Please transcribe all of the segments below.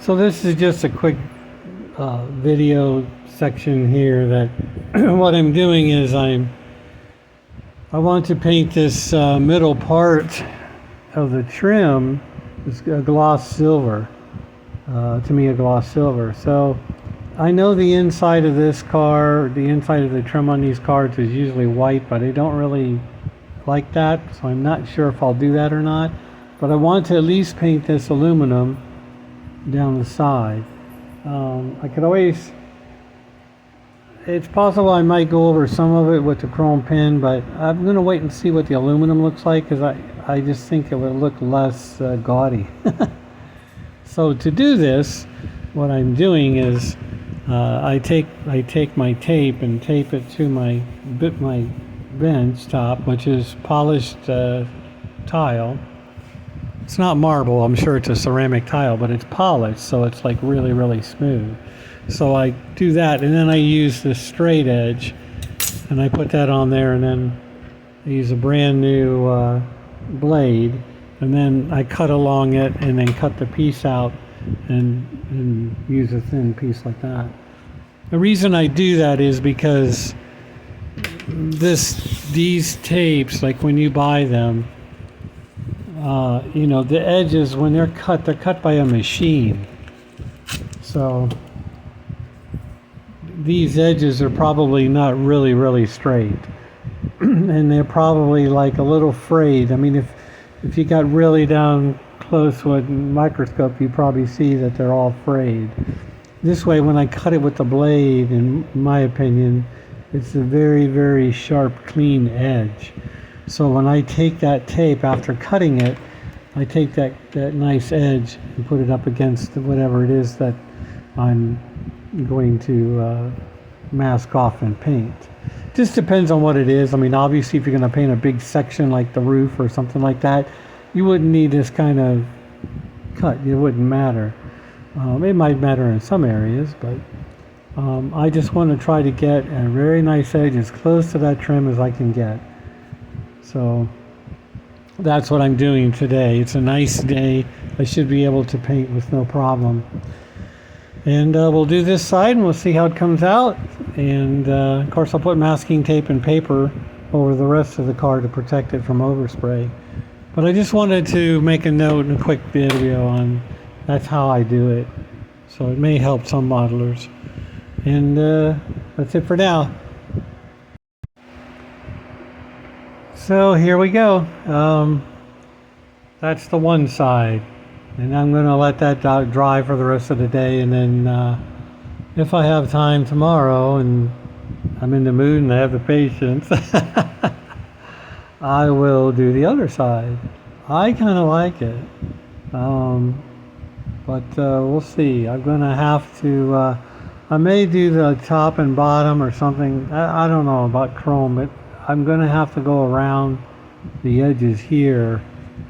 So this is just a quick video section here that what I'm doing is I want to paint this middle part of the trim. It's a gloss silver, to me a gloss silver. So I know the inside of this car, the inside of the trim on these cars is usually white, but I don't really like that, so I'm not sure if I'll do that or not. But I want to at least paint this aluminum down the side. I could always, it's possible I might go over some of it with the chrome pen, but I'm going to wait and see what the aluminum looks like, because I just think it would look less gaudy. So to do this, what I'm doing is I take my tape and tape it to my bench top, which is polished tile. It's not marble, I'm sure it's a ceramic tile, but it's polished, so it's like really, really smooth. So I do that, and then I use the straight edge, and I put that on there, and then I use a brand new blade, and then I cut along it, and then cut the piece out, and use a thin piece like that. The reason I do that is because these tapes, like when you buy them, you know, the edges, when they're cut by a machine. So these edges are probably not really, really straight. And they're probably like a little frayed. I mean, if you got really down close with a microscope, you probably see that they're all frayed. This way, when I cut it with the blade, in my opinion, it's a very, very sharp, clean edge. So when I take that tape after cutting it, I take that nice edge and put it up against whatever it is that I'm going to mask off and paint. Just depends on what it is. I mean, obviously, if you're going to paint a big section like the roof or something like that, you wouldn't need this kind of cut. It wouldn't matter. It might matter in some areas, but I just want to try to get a very nice edge as close to that trim as I can get. So that's what I'm doing today. It's a nice day. I should be able to paint with no problem. And we'll do this side and we'll see how it comes out. And of course I'll put masking tape and paper over the rest of the car to protect it from overspray. But I just wanted to make a note and a quick video on that's how I do it. So it may help some modelers. And that's it for now. So here we go. That's the one side, and I'm going to let that dry for the rest of the day, and then if I have time tomorrow and I'm in the mood and I have the patience, I will do the other side. I kind of like it, but we'll see. I'm going to have to, I may do the top and bottom or something. I don't know about chrome, but I'm going to have to go around the edges here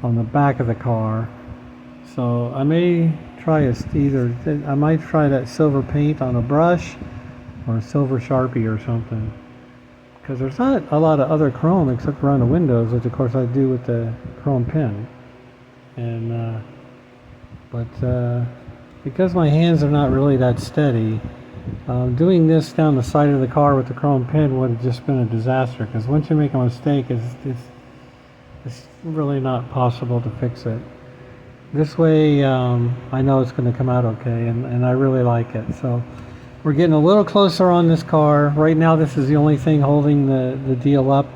on the back of the car. So I may try I might try that silver paint on a brush or a silver Sharpie or something. Because there's not a lot of other chrome except around the windows, which of course I do with the chrome pen. And, because my hands are not really that steady, doing this down the side of the car with the chrome pen would have just been a disaster, because once you make a mistake, it's really not possible to fix it. This way, I know it's going to come out okay, and I really like it. So we're getting a little closer on this car. Right now, this is the only thing holding the deal up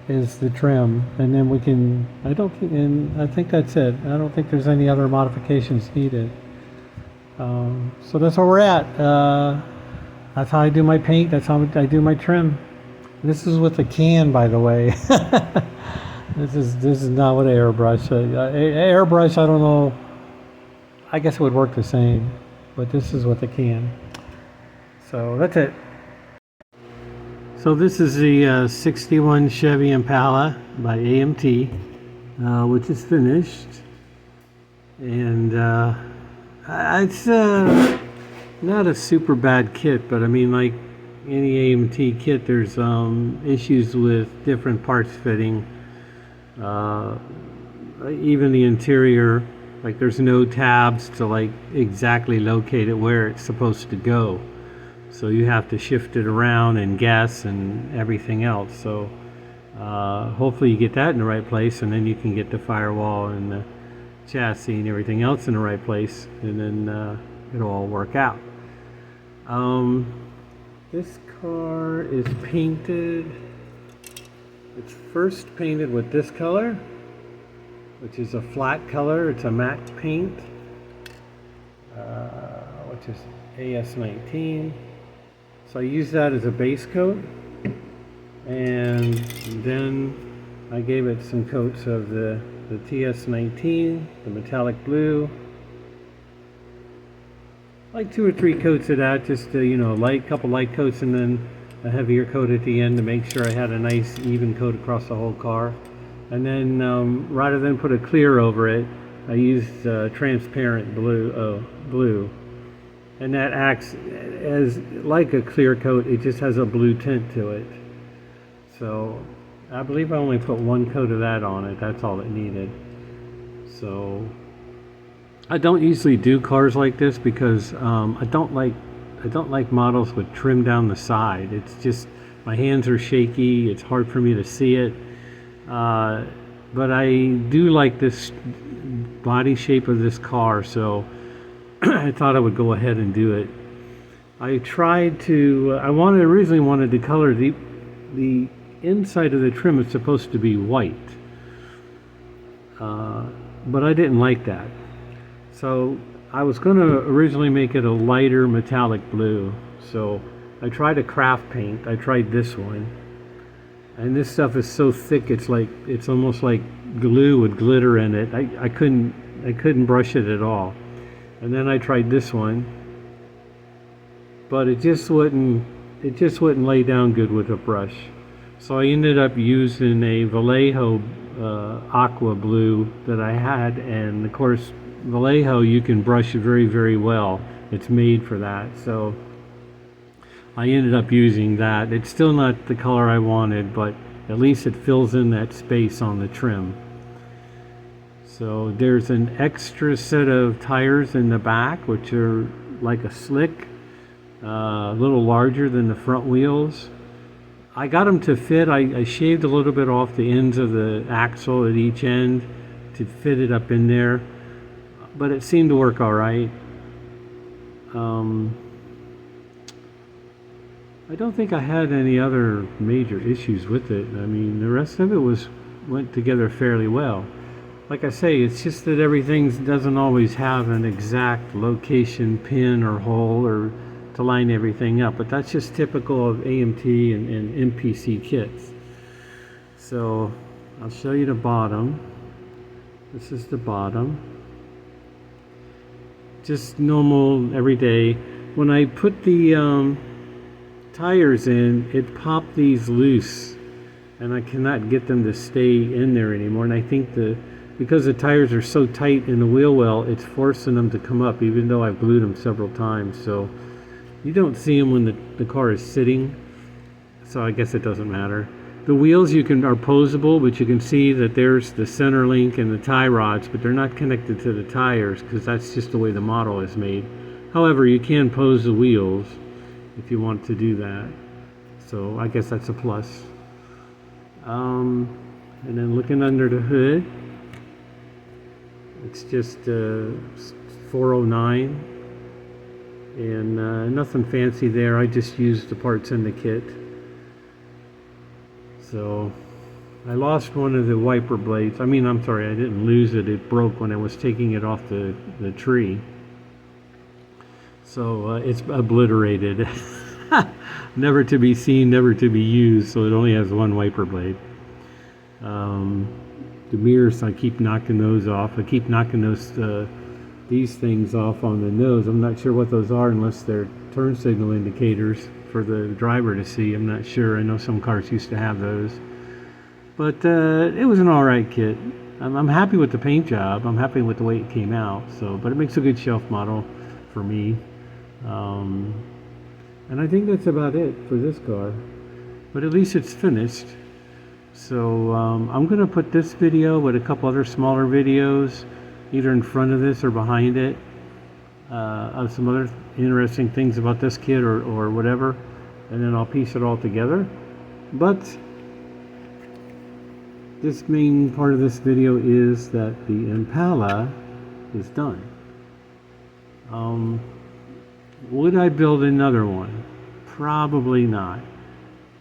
is the trim, and then we can, I think that's it. I don't think there's any other modifications needed. So that's where we're at. That's how I do my paint. That's how I do my trim. This is with a can, by the way. This is not with airbrush. Airbrush, I don't know. I guess it would work the same, but this is with a can. So that's it. So this is the 61 Chevy Impala by AMT, which is finished, and it's not a super bad kit, but I mean, like any AMT kit, there's issues with different parts fitting. Even the interior Like there's no tabs to like exactly locate it where it's supposed to go. So you have to shift it around and guess and everything else. So hopefully you get that in the right place, and then you can get the firewall and the chassis and everything else in the right place, and then it'll all work out. This car is painted. It's first painted with this color, which is a flat color. It's a matte paint, which is AS19. So I use that as a base coat, and then I gave it some coats of the TS19, the metallic blue, like 2 or 3 coats of that, just to, couple light coats, and then a heavier coat at the end to make sure I had a nice even coat across the whole car. And then rather than put a clear over it, I used transparent blue, and that acts as like a clear coat. It just has a blue tint to it. So I believe I only put 1 coat of that on it. That's all it needed. So I don't usually do cars like this because I don't like models with trim down the side. It's just, my hands are shaky. It's hard for me to see it. But I do like this body shape of this car, so I thought I would go ahead and do it. I originally wanted to color the inside of the trim is supposed to be white, but I didn't like that. So I was going to originally make it a lighter metallic blue. So I tried a craft paint. I tried this one, and this stuff is so thick it's almost like glue with glitter in it. I couldn't brush it at all. And then I tried this one, but it just wouldn't lay down good with a brush. So I ended up using a Vallejo aqua blue that I had, and of course Vallejo you can brush very, very well. It's made for that. So I ended up using that. It's still not the color I wanted, but at least it fills in that space on the trim. So there's an extra set of tires in the back, which are like a slick, a little larger than the front wheels. I got them to fit. I shaved a little bit off the ends of the axle at each end to fit it up in there, but it seemed to work all right. I don't think I had any other major issues with it. I mean, the rest of it went together fairly well. Like I say, it's just that everything doesn't always have an exact location, pin or hole, or to line everything up, but that's just typical of AMT and MPC kits. So I'll show you the bottom. This is the bottom. Just normal, everyday. When I put the tires in, it popped these loose, and I cannot get them to stay in there anymore. And I think because the tires are so tight in the wheel well, it's forcing them to come up, even though I've glued them several times. So you don't see them when the car is sitting, so I guess it doesn't matter. The wheels are posable, but you can see that there's the center link and the tie rods, but they're not connected to the tires because that's just the way the model is made. However, you can pose the wheels if you want to do that, so I guess that's a plus. And then looking under the hood, it's just 409, and nothing fancy there. I just used the parts in the kit. So I lost one of the wiper blades. I'm sorry, I didn't lose it. It broke when I was taking it off the tree. So it's obliterated. Never to be seen, never to be used, so it only has one wiper blade. The mirrors, I keep knocking those off. I keep knocking these things off on the nose. I'm not sure what those are unless they're turn signal indicators for the driver to see. I'm not sure. I know some cars used to have those. But it was an alright kit. I'm happy with the paint job. I'm happy with the way it came out. But it makes a good shelf model for me. And I think that's about it for this car. But at least it's finished. So I'm going to put this video with a couple other smaller videos either in front of this or behind it, of some other interesting things about this kit or whatever, and then I'll piece it all together. But this main part of this video is that the Impala is done. Would I build another one? Probably not.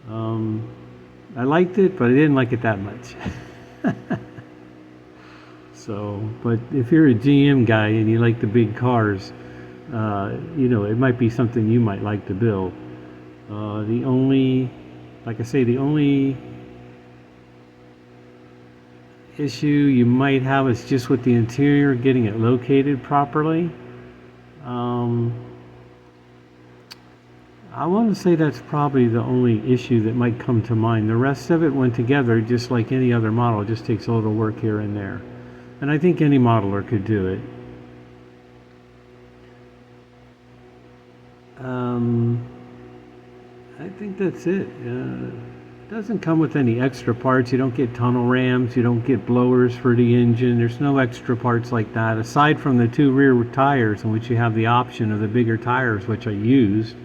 I liked it, but I didn't like it that much. So, but if you're a GM guy and you like the big cars, you know, it might be something you might like to build. The only issue you might have is just with the interior, getting it located properly. I want to say that's probably the only issue that might come to mind. The rest of it went together just like any other model. It just takes a little work here and there. And I think any modeler could do it. I think that's it. It doesn't come with any extra parts. You don't get tunnel rams. You don't get blowers for the engine. There's no extra parts like that. Aside from the 2 rear tires, in which you have the option of the bigger tires, which I used.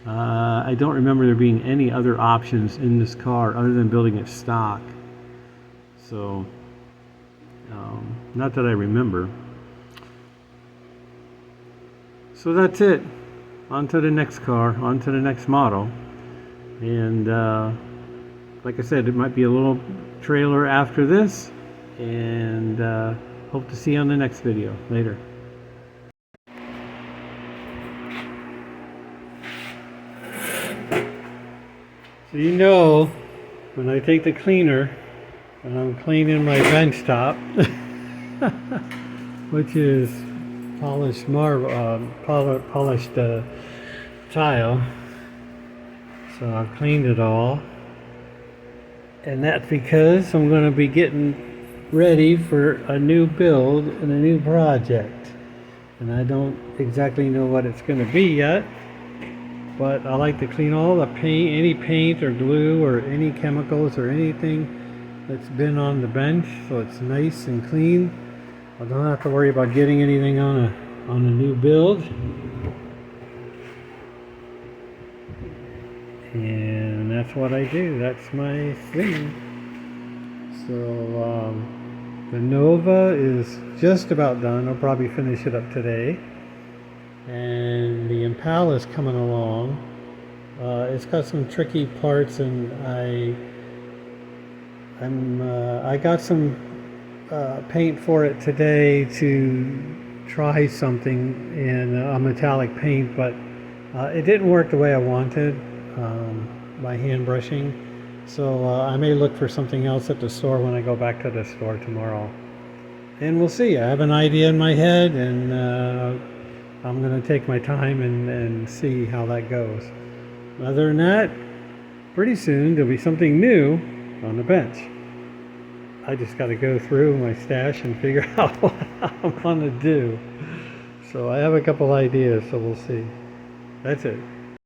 I don't remember there being any other options in this car other than building it stock. So, not that I remember. So that's it. On to the next car, on to the next model. And like I said, it might be a little trailer after this. And hope to see you on the next video. Later. So you know, when I take the cleaner and I'm cleaning my bench top, which is polished marble, polished tile. So I've cleaned it all, and that's because I'm going to be getting ready for a new build and a new project, and I don't exactly know what it's going to be yet. But I like to clean all the paint, any paint or glue or any chemicals or anything that's been on the bench, so it's nice and clean. I don't have to worry about getting anything on a new build. And that's what I do. That's my thing. So the Nova is just about done. I'll probably finish it up today. And the Impala is coming along. It's got some tricky parts, and I got some paint for it today to try something in a metallic paint, but it didn't work the way I wanted by hand brushing. So I may look for something else at the store when I go back to the store tomorrow. And we'll see. I have an idea in my head, and I'm going to take my time and see how that goes. Other than that, pretty soon there'll be something new on the bench. I just got to go through my stash and figure out what I'm going to do. So I have a couple ideas, so we'll see. That's it.